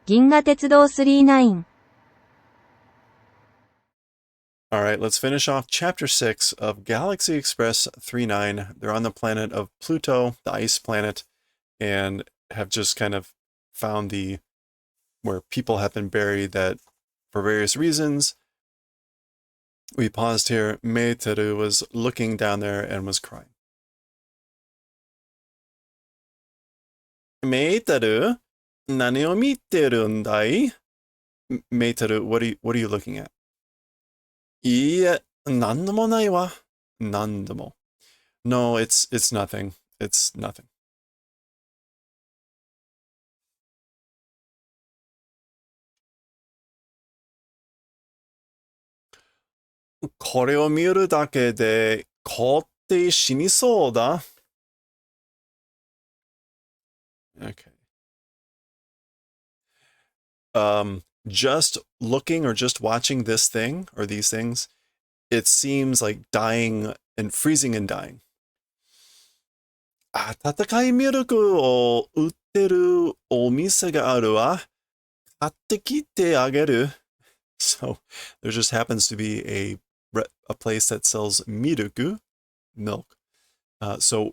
銀河鉄道39。All right, let's finish off Chapter 6 of Galaxy Express 39. They're on the planet of Pluto, the ice planet, and have just kind of found where people have been buried that for various reasons. We paused here. Meiteru was looking down there and was crying. Meiteru, nani o mitteru ndai? Meiteru, what are you looking at? いいえ、なんでもないわ。なんでも. No, it's nothing. It's nothing. これを見るだけで凍って死にそうだ. Okay. Just looking or just watching this thing or these things, it seems like dying and freezing and dying. 温かいミルクを売ってるお店があるわ。買ってきてあげる. So there just happens to be a place that sells miruku, milk. So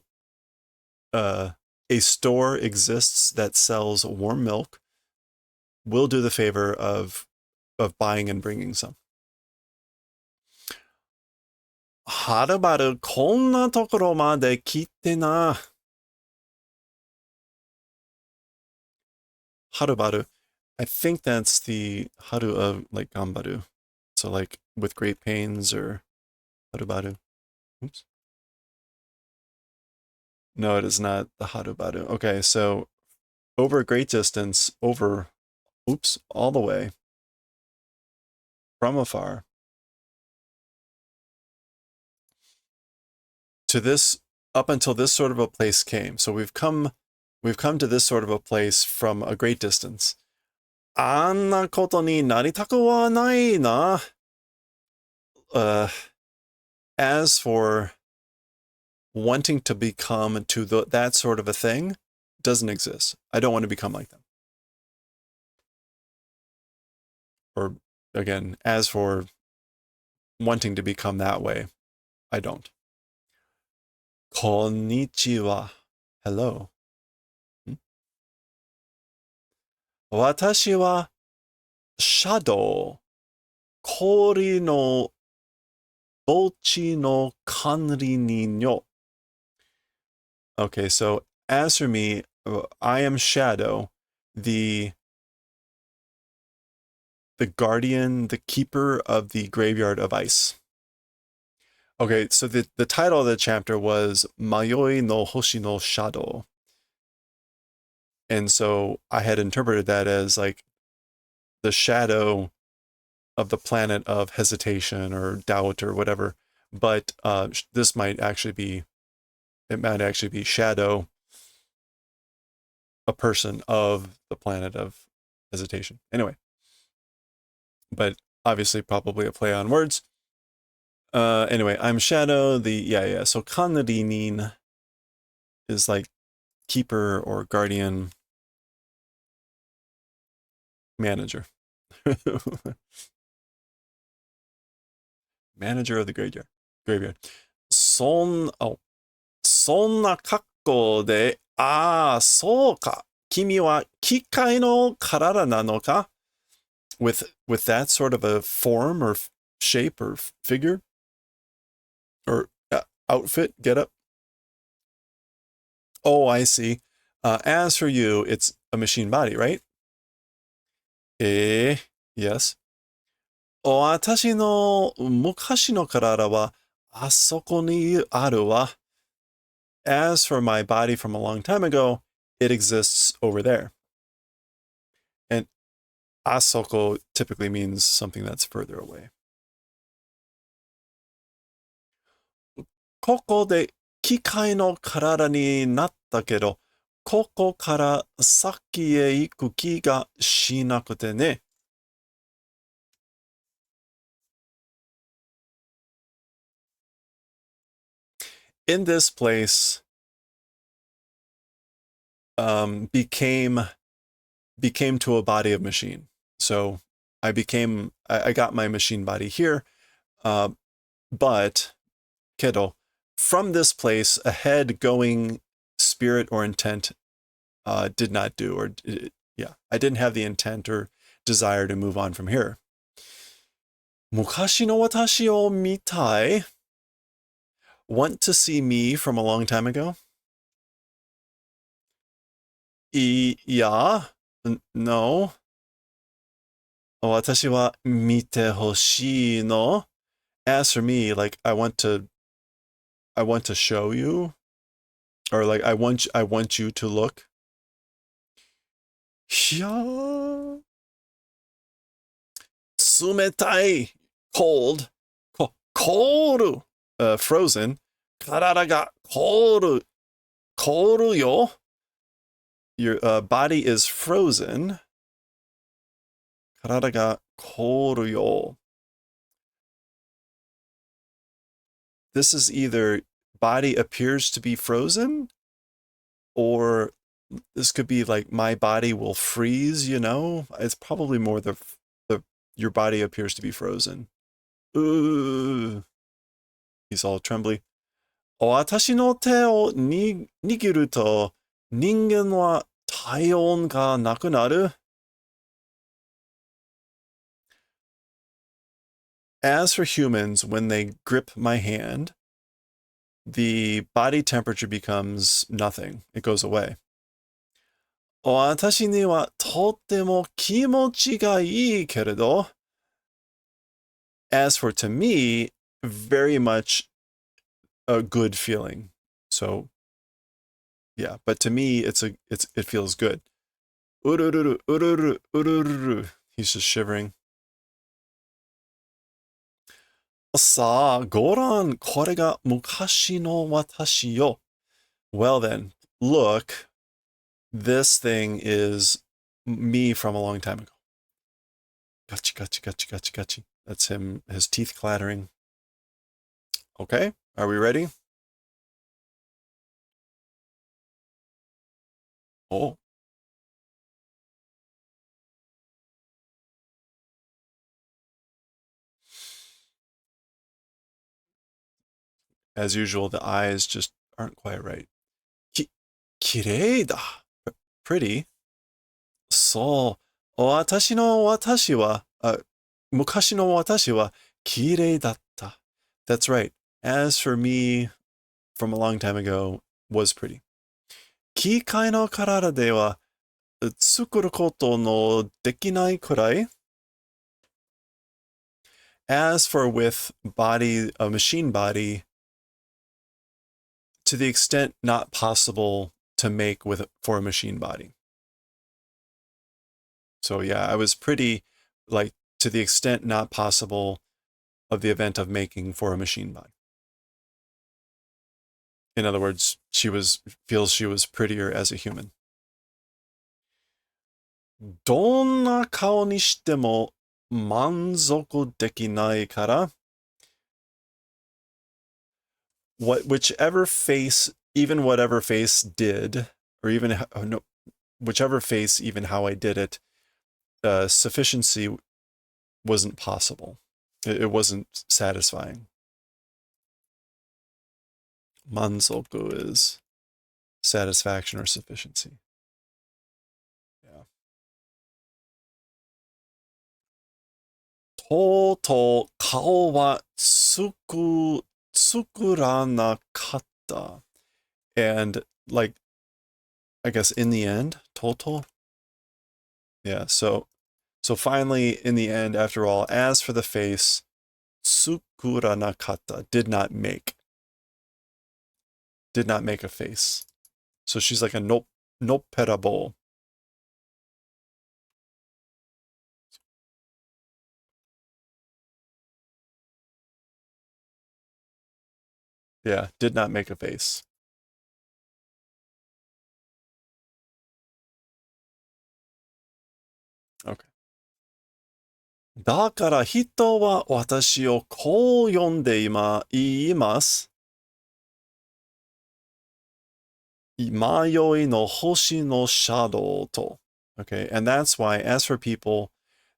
a store exists that sells warm milk. We'll do the favor of buying and bringing some. はるばるこんなところまで来てな。はるばる. I think that's the haru of like gambaru. So like with great pains or harubaru. Oops. No, it is not the harubaru. Okay, so over a great distance, all the way, from afar, to this, up until this sort of a place came. So we've come to this sort of a place from a great distance. あんなことになりたくはないな. As for wanting to become that sort of a thing, doesn't exist. I don't want to become like them. Or again, as for wanting to become that way, I don't. Konnichiwa. Hello. 私はシャドウ。氷の墓地の管理人よ. Okay, so as for me, I am Shadow, the guardian, the keeper of the graveyard of ice. Okay, so the title of the chapter was Mayoi no Hoshi no Shadow. And so I had interpreted that as like the shadow of the planet of hesitation or doubt or whatever. But this might actually be Shadow, a person of the planet of hesitation. Anyway, but obviously probably a play on words. Anyway, I'm Shadow, so Kanrinin is like keeper or guardian, manager. Manager of the graveyard. そんな格好で、そうか。君は機械の体なのか? With that sort of a form or shape or figure or outfit, get up. Oh, I see. As for you, it's a machine body, right? Yes. 私の昔の体はあそこにあるわ. As for my body from a long time ago, it exists over there. And asoko typically means something that's further away. ここで機械の体になったけど、ここから先へ行く気がしなくてね. In this place, became became to a body of machine. So I got my machine body here, but, kedo, from this place, a head going spirit or intent did not do, or yeah, I didn't have the intent or desire to move on from here. Mukashi no watashi o mitai. Want to see me from a long time ago? Yeah. No. 私は見てほしいの. As for me, like I want to show you, or like I want you to look. いやー、冷たい cold, cold, frozen. 体が cold, cold よ. Your body is frozen. 体が cold よ. This is either body appears to be frozen, or this could be like my body will freeze, you know? It's probably more the your body appears to be frozen. He's all trembly. 私の手を握ると人間は体温がなくなる. As for humans, when they grip my hand, the body temperature becomes nothing. It goes away. 私にはとっても気持ちがいいけれど, as for to me, very much a good feeling. So, yeah, but to me, it feels good. Urururu, ururu, ururu. He's just shivering. さあ、ご覧、これが昔の私よ. Well then, look, this thing is me from a long time ago. Gachi, gachi, gachi, gachi, gachi. That's him, his teeth clattering. Okay, are we ready? Oh. As usual, the eyes just aren't quite right. Kirei da. Pretty. So, 私の私は、昔の私は綺麗だった. That's right. As for me, from a long time ago, was pretty. 機械の体では作ることのできないくらい. As for with body, a machine body, to the extent not possible to make for a machine body. So yeah, I was pretty, like, to the extent not possible of the event of making for a machine body. In other words, feels she was prettier as a human. どんな顔にしても満足できないから、whichever face, even whatever face did, or even no, whichever face, even how I did it, sufficiency wasn't possible. It wasn't satisfying. Manzoku is satisfaction or sufficiency. Yeah. とうとう顔は作らなかった. And like, I guess in the end, total. Yeah, so finally, in the end, after all, as for the face, tsukura nakata, did not make a face. So she's like a nopperable. Yeah, did not make a face. Okay. だから人は私をこう呼んで言います。迷いの星のシャドウと。Okay, and that's why, as for people,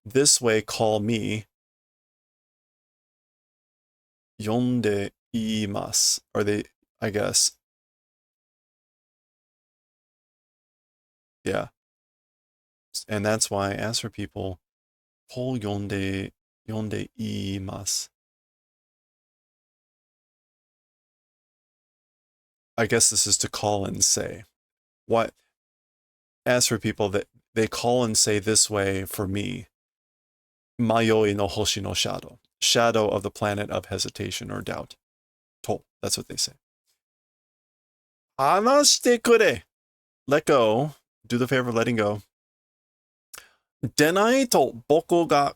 this way call me, yonde iimasu. Or they, I guess. Yeah. And that's why, as for people, call yonde iimasu. I guess this is to call and say. What? As for people that they call and say this way for me, Mayoi no hoshi no shadow. Shadow of the planet of hesitation or doubt. To. That's what they say. Hanashite kure. Let go. Do the favor of letting go. Denai to boku ga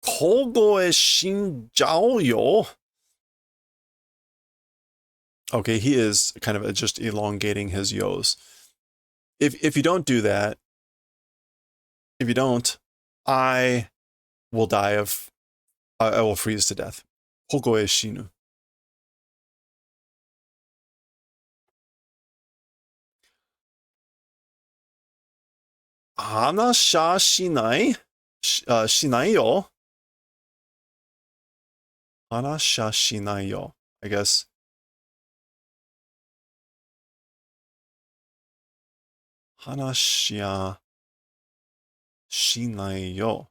kogoe shinjao yo. Okay, he is kind of just elongating his yos. If you don't do that, if you don't, I will die of, I will freeze to death. Kogoe shinu. Hanasha shinai? Shinai yo. Hanasha shinai yo. I guess. Hanashia shinai yo.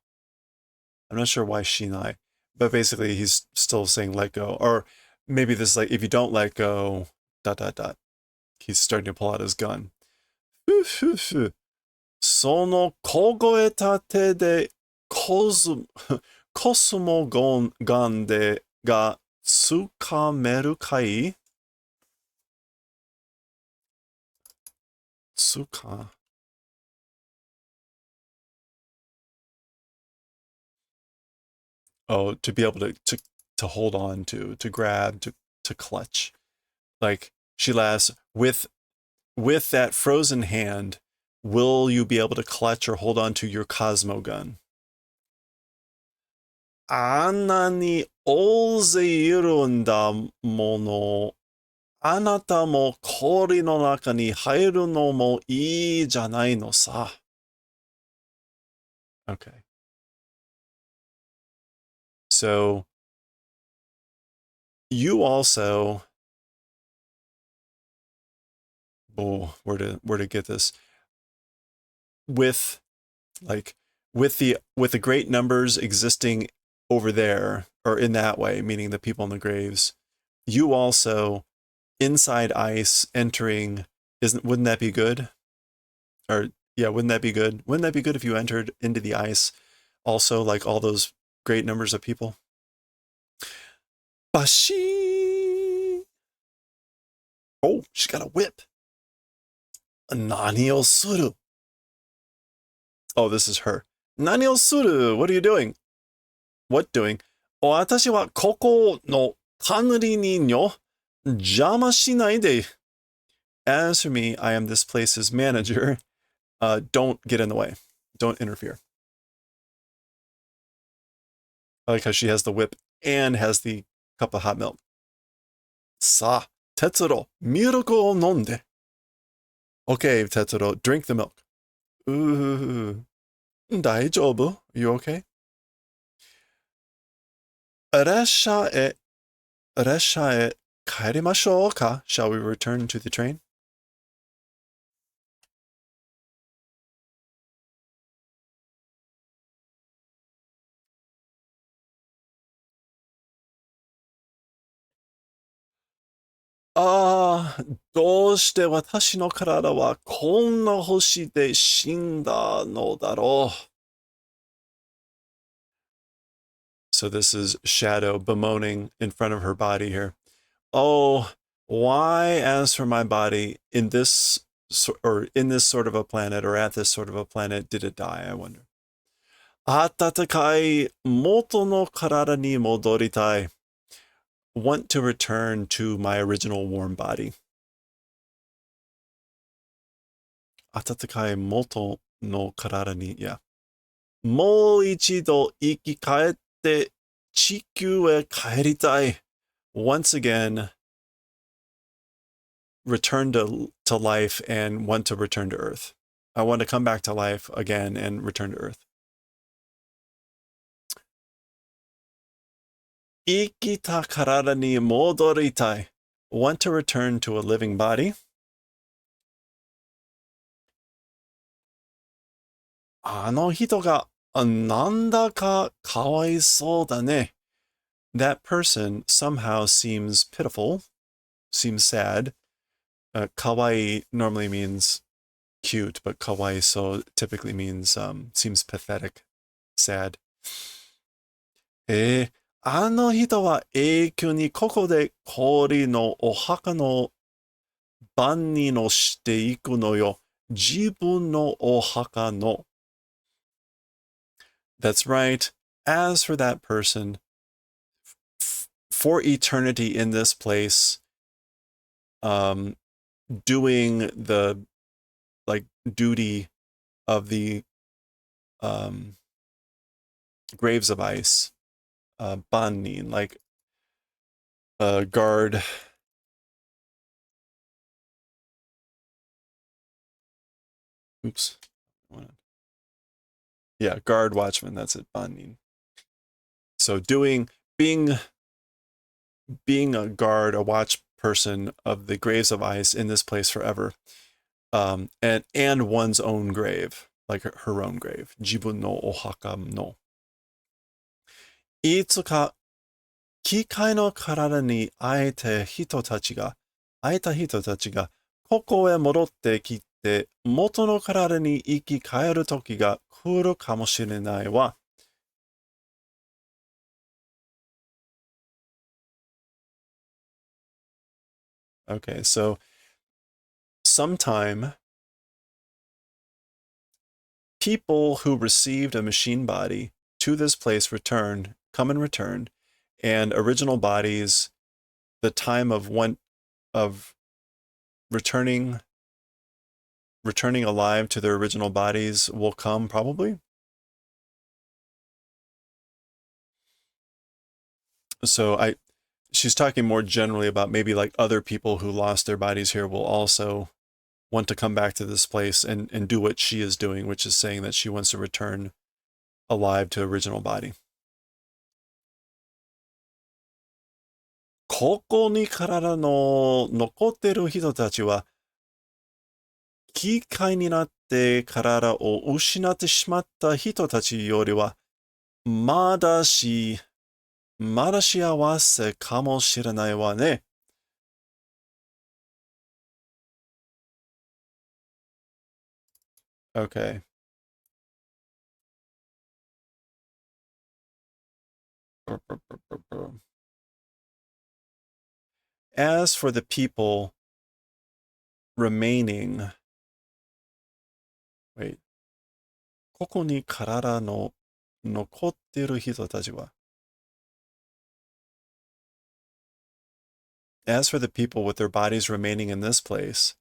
I'm not sure why shinai, but basically he's still saying let go. Or maybe this is like, if you don't let go, ... He's starting to pull out his gun. その凍えた手でコスモガンデがつかめるかいつか Oh, to be able to hold on to grab, to clutch. Like, she'll ask, with that frozen hand, will you be able to clutch or hold on to your Cosmo gun? あんなに大勢いるんだもの。あなたも氷の中に入るのもいいじゃないのさ。Okay. So, you also... Oh, where to get this? With the great numbers existing over there, or in that way, meaning the people in the graves, you also inside ice entering, wouldn't that be good? Or yeah, wouldn't that be good? Wouldn't that be good if you entered into the ice also, like all those great numbers of people? Bashi! Oh, she got a whip. Nani o suru? Oh, this is her. Nani o suru? What are you doing? What doing? 私はここの管理人よ。邪魔しないで。As for me, I am this place's manager. Don't get in the way. Don't interfere. I like how she has the whip and has the cup of hot milk. さあ、Tetsuro, ミルクを飲んで. Okay, Tetsuro, drink the milk. Ooh. 大丈夫? You okay? 列車へ帰りましょうか? Shall we return to the train? Ah, どうして私の体はこんな星で死んだのだろう? So this is Shadow bemoaning in front of her body here. Oh, why, as for my body, in this sort of a planet, or at this sort of a planet, did it die, I wonder? 暖かい元の体に戻りたい. Want to return to my original warm body. 暖かい元の体に, yeah. もう一度生き返って地球へ帰りたい. Once again, return to life and want to return to Earth. I want to come back to life again and return to Earth. 生きた体に戻りたい. Want to return to a living body. あの人がなんだかかわいそうだね. That person somehow seems pitiful, seems sad. Kawaii normally means cute, but kawaii so typically means seems pathetic, sad. あの人は永久にここで氷のお墓の番人をしていくのよ。自分のお墓の。That's right. As for that person, for eternity in this place, doing the duty of the graves of ice, bannin, guard. Oops. Yeah, guard watchman. That's it, bannin. So being a guard, a watch person of the graves of ice in this place forever, and one's own grave, like her own grave. Jibun no ohaka no. いつか機械の体に会えた人たちが、ここへ戻ってきて、元の体に生き返る時が来るかもしれないわ。Okay, so sometime people who received a machine body to this place come and return, and original bodies, the time of returning alive to their original bodies will come probably. So she's talking more generally about maybe like other people who lost their bodies here will also want to come back to this place and do what she is doing, which is saying that she wants to return alive to original body. ここに体の残ってる人たちは機械になって体を失ってしまった人たちよりはまだ幸せかもしれないわね。Okay. As for the people remaining, wait. ここに体の残っている人たちは As for the people with their bodies remaining in this place,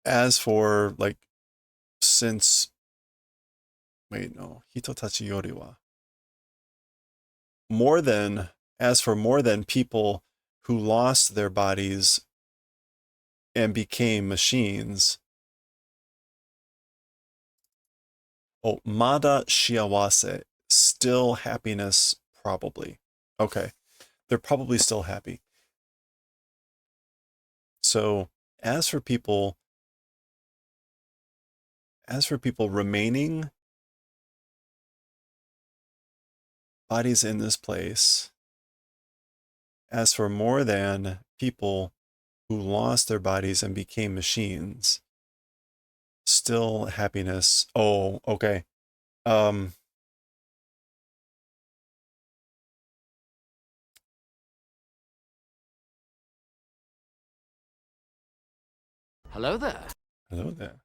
as for since wait, no, 人たちよりは as for more than people who lost their bodies and became machines. Oh, mada shiawase, still happiness, probably. Okay, they're probably still happy. So as for people remaining bodies in this place, as for more than people who lost their bodies and became machines, still happiness. Oh, okay. Hello there. Hello there.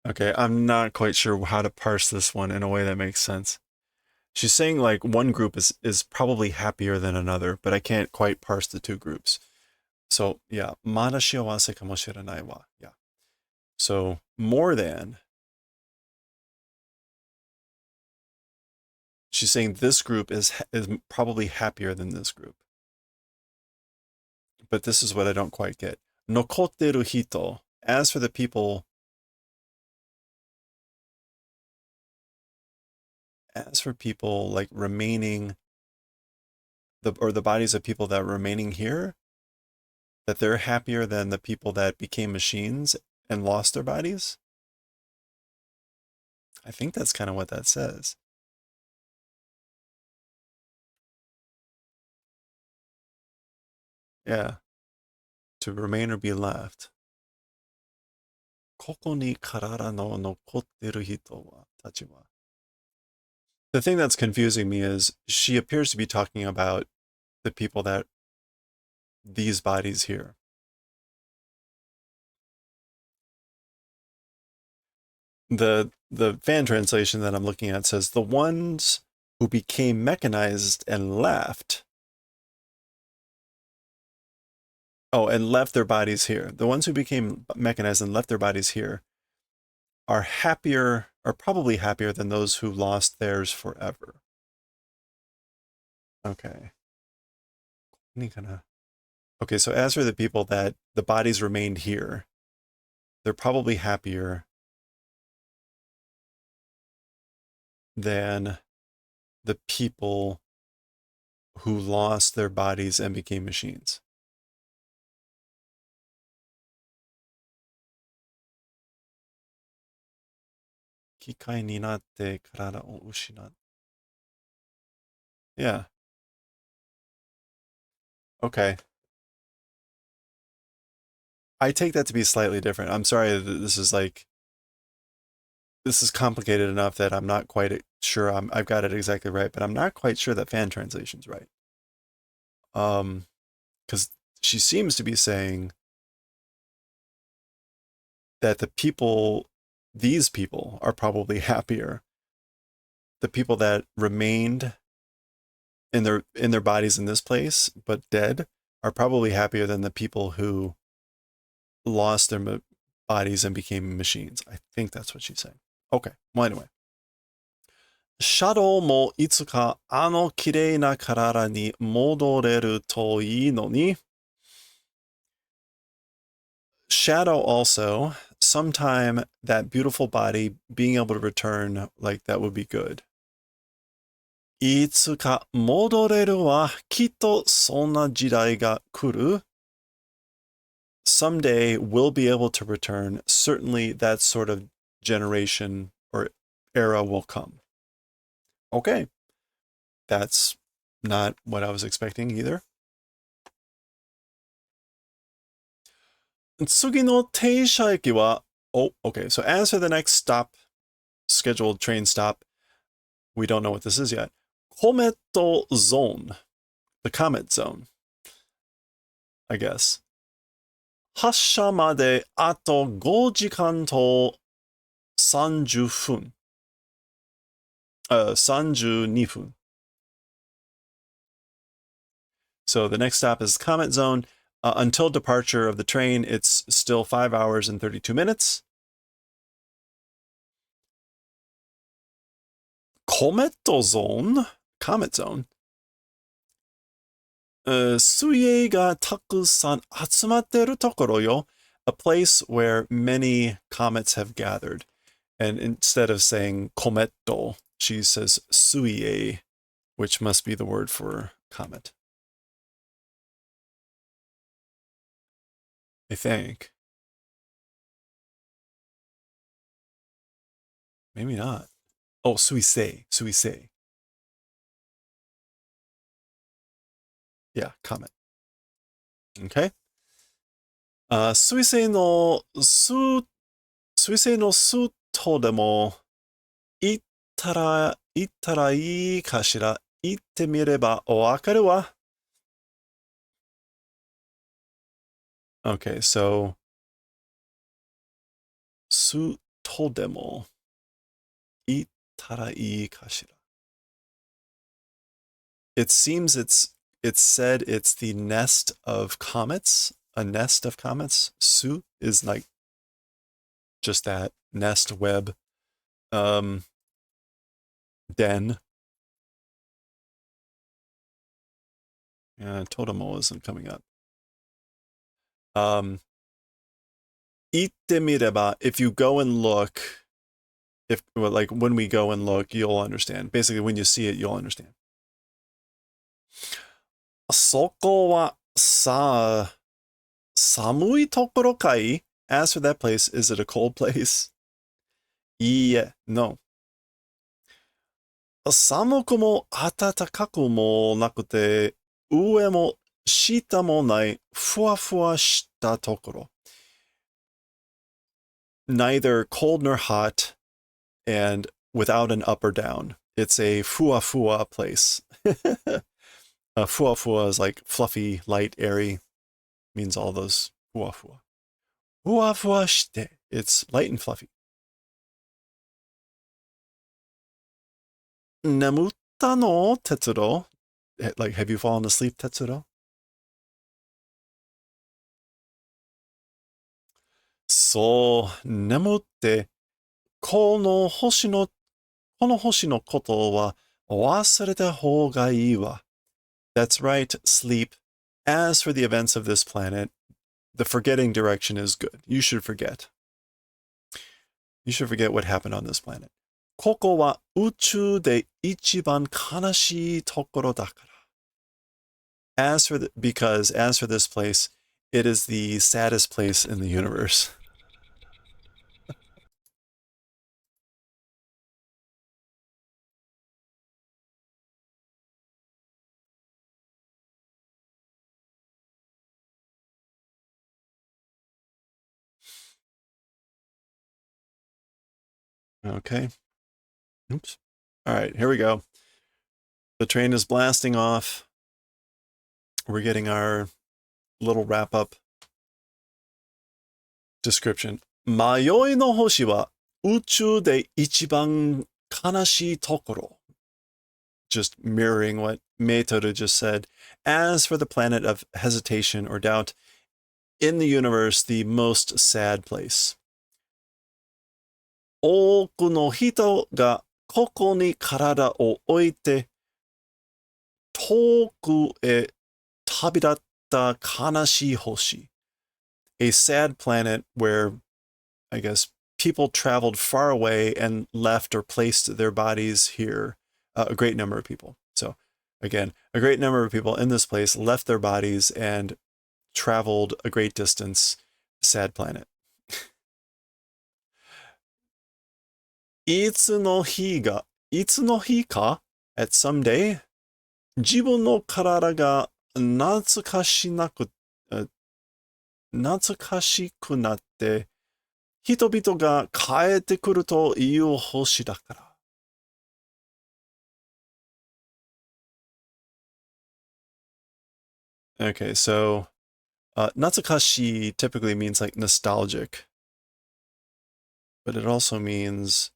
Okay, I'm not quite sure how to parse this one in a way that makes sense. She's saying like one group is probably happier than another, but I can't quite parse the two groups. So yeah, mada shiawase kamoshiranai wa. Yeah. So more than. She's saying this group is probably happier than this group. But this is what I don't quite get. Nokotteru hito, as for the people like remaining the bodies of people that are remaining here, that they're happier than the people that became machines and lost their bodies. I think that's kind of what that says. Yeah, to remain or be left. ここに体の残ってる人たちは The thing that's confusing me is she appears to be talking about the people that these bodies here. The fan translation that I'm looking at says the ones who became mechanized and left. Oh, and left their bodies here. The ones who became mechanized and left their bodies here are probably happier than those who lost theirs forever. Okay. Okay, so as for the people that the bodies remained here, they're probably happier than the people who lost their bodies and became machines. Kikai ni natte karada o ushinatte. Yeah. Okay. I take that to be slightly different. I'm sorry that this is complicated enough that I'm not quite sure I've got it exactly right, but I'm not quite sure that fan translation's right. Because she seems to be saying that these people are probably happier. The people that remained in their bodies in this place but dead are probably happier than the people who lost their bodies and became machines. I think that's what she's saying. Okay. Well, anyway. シャドウもいつかあの綺麗な体に戻れるといいのに。Shadow also, sometime that beautiful body being able to return, like that would be good. いつか戻れるわ、きっとそんな時代が来る。Someday we'll be able to return. Certainly that sort of generation or era will come. Okay. That's not what I was expecting either. 次の停車駅は Oh, okay. So as for the next stop, scheduled train stop, we don't know what this is yet. Comet Zone. The Comet Zone, I guess. 発車まであと5時間と30分。32分. So the next stop is Comet Zone. Until departure of the train, it's still 5 hours and 32 minutes. Comet Zone? Comet Zone? 水泳がたくさん集まってるところよ. A place where many comets have gathered. And instead of saying kometto, she says suie, which must be the word for comet. I think. Maybe not. Oh, suisei. Suisei. Yeah, comet. Okay. 水星のスとでも行ったらいいかしら。行ってみればわかるわ。Okay, so スとでも行ったらいいかしら. It seems it's said it's the nest of comets, a nest of comets. Su is like just that nest web, den. Yeah, Totemo isn't coming up. itte mireba, if you go and look, like when we go and look, you'll understand. Basically, when you see it, you'll understand. そこはさ、寒いところかい? As for that place, is it a cold place? いいえ、no. 寒くも暖かくもなくて、上も下もないふわふわしたところ。Neither cold nor hot, and without an up or down. It's a fuwa place. Fuwa is like fluffy, light, airy. Means all those fuwa. Fuwa shite. It's light and fluffy. Nemutta no tetsuro. Like, have you fallen asleep, Tetsuro? So, 眠ってこの星のことは忘れた方がいいわ。That's right, sleep. As for the events of this planet, the forgetting direction is good. You should forget. You should forget what happened on this planet. ここは宇宙で一番悲しいところだから。Because as for this place, it is the saddest place in the universe. Okay. Oops. All right, here we go. The train is blasting off. We're getting our little wrap-up description. 迷いの星は宇宙で一番悲しいところ. Just mirroring what Meitoru just said. As for the planet of hesitation or doubt, in the universe, the most sad place. 多くの人がここに体を置いて遠くへ旅立った悲しい星. A sad planet where, I guess, people traveled far away and left or placed their bodies here. A great number of people. So, again, a great number of people in this place left their bodies and traveled a great distance. Sad planet. いつの日か at some day 自分の体が懐かしくなって人々が帰ってくるという星だから。Okay, so natsukashi typically means like nostalgic, but it also means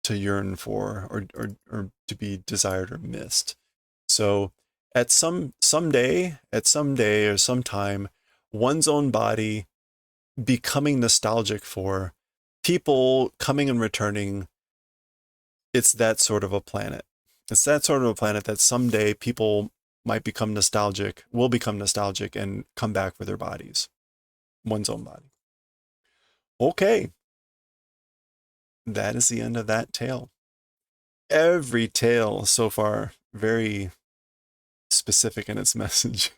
to yearn for or to be desired or missed. So at someday or sometime, one's own body becoming nostalgic for people coming and returning. It's that sort of a planet. It's that sort of a planet that someday people will become nostalgic and come back for their bodies. One's own body. Okay. That is the end of that tale. Every tale so far, very specific in its message.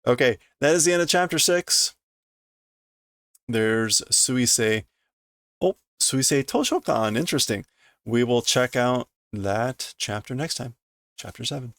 Okay, that is the end of chapter 6. There's Suisei. Oh, Suisei Toshokan. Interesting. We will check out that chapter next time. Chapter 7.